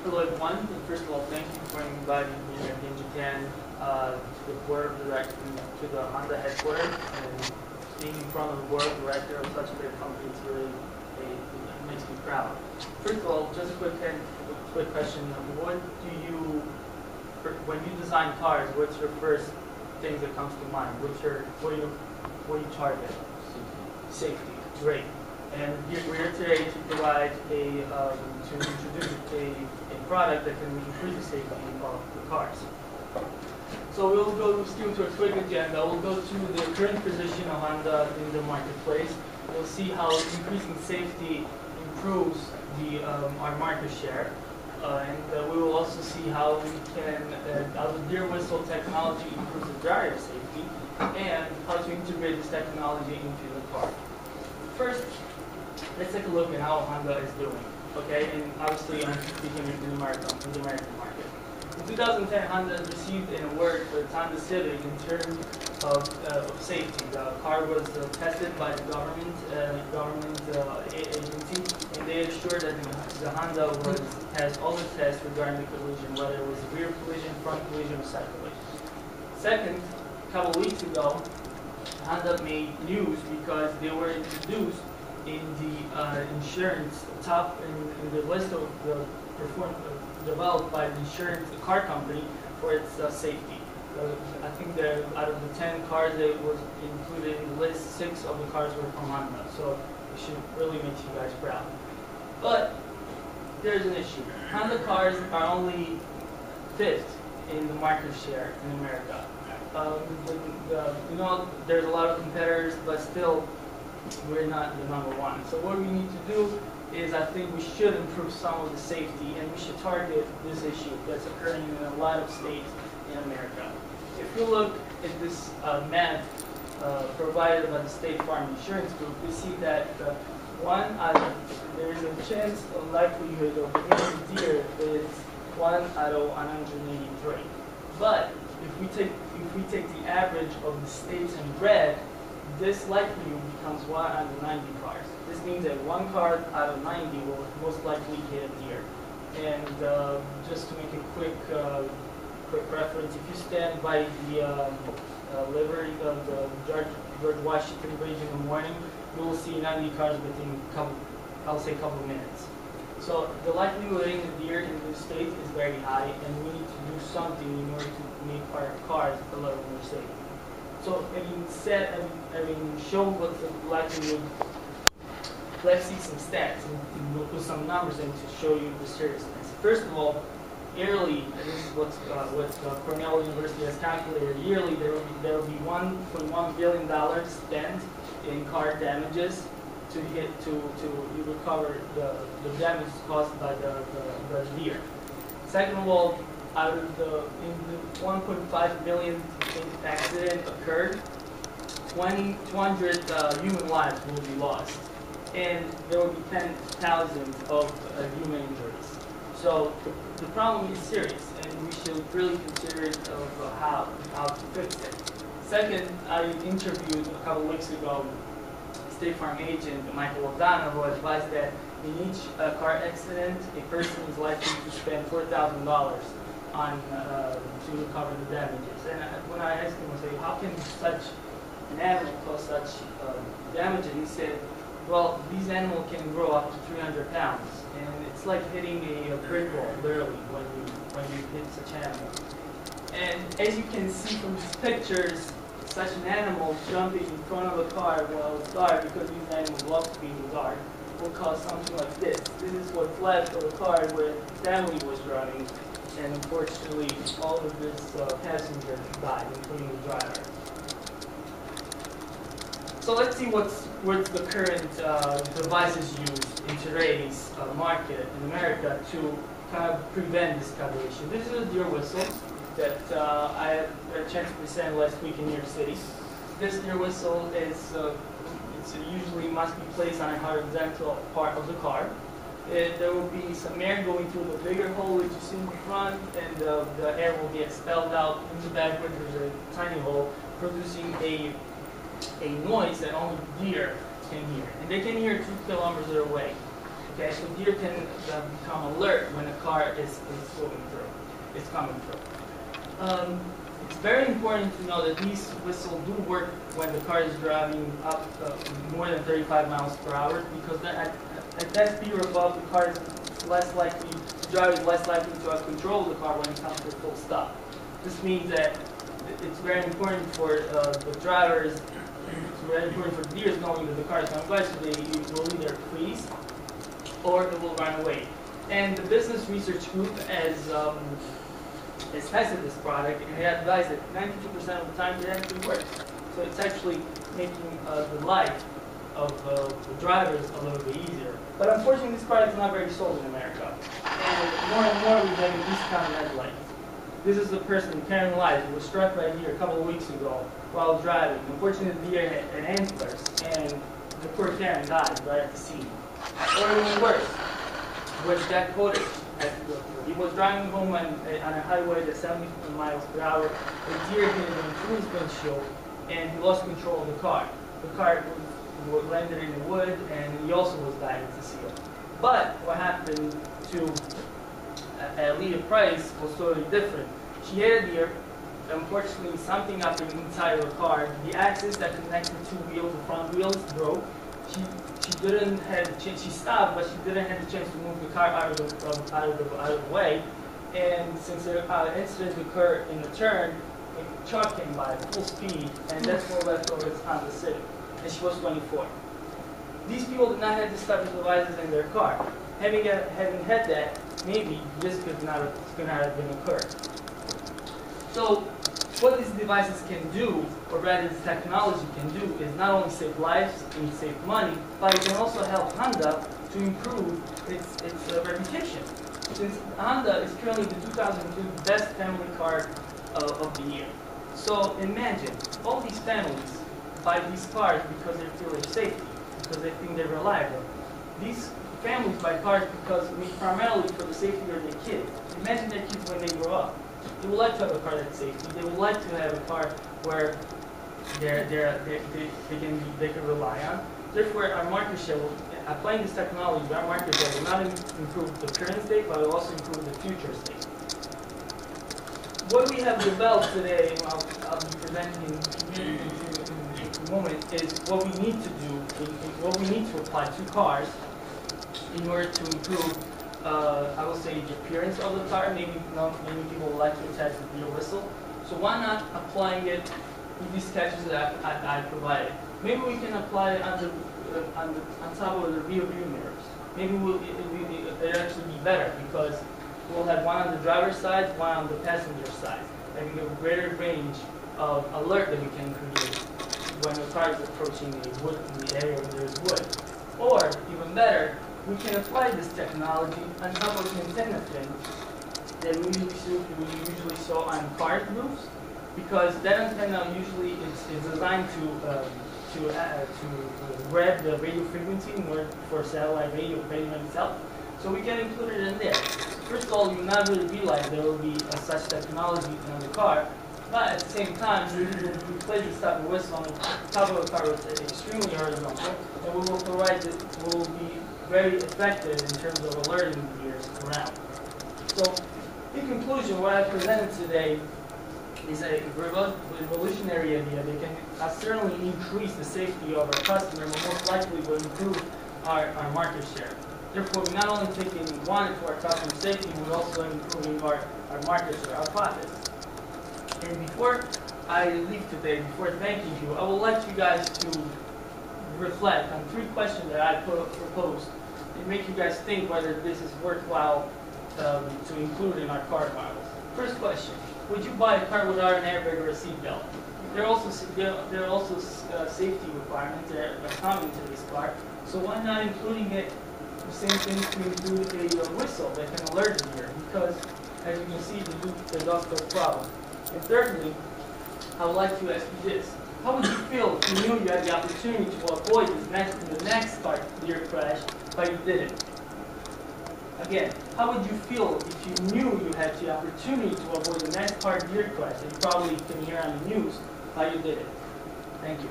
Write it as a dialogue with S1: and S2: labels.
S1: Hello everyone. First of all, thank you for inviting me here in Japan to the board of directors, to the Honda headquarters, and being in front of the board of directors of such a great company is really it makes me proud. First of all, just a quick question: what do you, when you design cars, what's your first things that comes to mind? What do you target? Safety. Great. And we're here today to provide to introduce a product that can increase the safety of the cars. So we'll go still to a quick agenda. We'll go to the current position of Honda in the marketplace. We'll see how increasing safety improves our market share. And we will also see how we can, how the deer whistle technology improves the driver safety, and how to integrate this technology into the car. First, let's take a look at how Honda is doing. Okay, and obviously I'm speaking in the American market. In 2010, Honda received an award for its Honda Civic in terms of safety. The car was tested by the government agency, and they assured that the Honda has all the tests regarding the collision, whether it was rear collision, front collision, or side collision. Second, a couple of weeks ago, Honda made news because they were introduced in the insurance top in the list of the developed by the insurance car company for its safety. I think that out of the 10 cars that was included in the list, 6 of the cars were from Honda. So it should really make you guys proud. But there's an issue. Honda cars are only 5th in the market share in America. There's a lot of competitors, but still, we're not the number one. So what we need to do is, I think we should improve some of the safety, and we should target this issue that's occurring in a lot of states in America. If you look at this map provided by the State Farm Insurance Group, we see that there is a chance of likelihood of hitting deer is 1 out of 183. But if we take the average of the states in red, this likely becomes 1 out of 90 cars. This means that 1 car out of 90 will most likely hit a deer. And just to make a quick reference, if you stand by the livery of the George Washington Bridge in the morning, you will see 90 cars within a couple of minutes. So the likelihood of hitting a deer in this state is very high, and we need to do something in order to make our cars a little more safe. So having shown what the likelihood, let's see some stats, and we'll put some numbers in to show you the seriousness. First of all, yearly, and this is what Cornell University has calculated, yearly there will be $1.1 billion spent in car damages to recover the damage caused by the deer. Second of all, out of the 1.5 million accident occurred, 200 human lives will be lost, and there will be 10,000 of human injuries. So the problem is serious, and we should really consider it of how to fix it. Second, I interviewed a couple weeks ago State Farm agent Michael O'Donnell, who advised that in each car accident, a person is likely to spend $4,000 on to recover the damages. And when I asked him, I said, how can such an animal cause such damage? And he said, well, these animals can grow up to 300 pounds, and it's like hitting a brick wall, literally, when you hit such animal. And as you can see from these pictures, such an animal jumping in front of a car while it's dark, because these animals love to be in the dark, will cause something like this. This is what's left of a car where the family was driving, and unfortunately, all of this passengers died, including the driver. So let's see what's the current devices used in today's market in America to kind of prevent this kind of issue. This is a deer whistle that I had a chance to present last week in New York City. This deer whistle is usually must be placed on a horizontal part of the car. There will be some air going through the bigger hole that you see in the front, and the air will be expelled out in the back where there's a tiny hole, producing a noise that only deer can hear. And they can hear 2 kilometers away. Okay, so deer can become alert when a car is going through, is coming through. It's very important to know that these whistles do work when the car is driving up more than 35 miles per hour, because at that speed or above, the car is less likely, the driver is less likely to have control of the car when it comes to a full stop. This means that it's very important for the drivers, it's very important for the deers knowing that the car is going by, so they will either freeze or it will run away. And the business research group has tested this product, and they advise that 92% of the time it actually works. So it's actually making the life of the drivers a little bit easier. But unfortunately, this product is not very sold in America. And more we're getting discounted headlights. This is the person, Karen Light, who was struck by a deer a couple of weeks ago while driving. Unfortunately, the deer had antlers, and the poor Karen died right at the scene. Or even worse, was Jack Coder. He was driving home on a highway at 70 miles per hour. A deer hit him through his windshield, and he lost control of the car. The car landed in the wood, and he also was dying to see it. But what happened to Leah Price was totally different. She hit a deer. Unfortunately, something happened inside of the car. The axis that connects the two wheels, the front wheels, broke. She didn't have the chance. She stopped, but she didn't have the chance to move the car out of the way. And since the incident occurred in the turn, a truck came by full speed, and that's what left over on the city. And she was 24. These people did not have these type of devices in their car. Having had that, maybe this could not have been occurred. So what these devices can do, or rather this technology can do, is not only save lives and save money, but it can also help Honda to improve its reputation. Since Honda is currently the 2002 best family car of the year. So imagine, all these families buy these cars because they feel their safety, because they think they're reliable. These families buy cars because primarily for the safety of their kids. Imagine their kids when they grow up. They would like to have a car that's safety. They would like to have a car where they can rely on. Therefore, our market share, applying this technology, our market share will not improve the current state, but it will also improve the future state. What we have developed today, and I'll be presenting in a moment, is what we need to do, what we need to apply to cars in order to improve, I will say, the appearance of the car. Maybe many people would like to attach the deer whistle. So why not applying it with these sketches that I provided? Maybe we can apply it on top of the rear view mirrors. Maybe it'll actually be better because we'll have one on the driver's side, one on the passenger side. And we have a greater range of alert that we can create when the car is approaching the area where there is wood. Or, even better, we can apply this technology on top of the antenna fin that we usually saw on car roofs, because that antenna usually is designed to grab the radio frequency in order for satellite radio itself. So we can include it in there. First of all, you will not really realize there will be such technology in the car, but at the same time, we will place this type of whistle on the top of the car with extremely horizontal, and we will be very effective in terms of alerting the deers around. So, in conclusion, what I presented today is a revolutionary idea that can certainly increase the safety of our customer, but most likely will improve our market share. Therefore, we not only taking one to our customer safety, we're also improving our market share, our profits. And before I leave today, before thanking you, I would like you guys to reflect on 3 questions that I proposed and make you guys think whether this is worthwhile to include in our car models. First question: would you buy a car without an airbag or a seatbelt? There are also safety requirements that are common to this car, so why not including it? The same thing to include a whistle that can alert the deer, because as you can see, the does no problem. And thirdly, I would like to ask you this: how would you feel if you knew you had the opportunity to avoid the next car deer crash, but you didn't? Again, how would you feel if you knew you had the opportunity to avoid the next car deer crash that you probably can hear on the news, but you didn't? Thank you.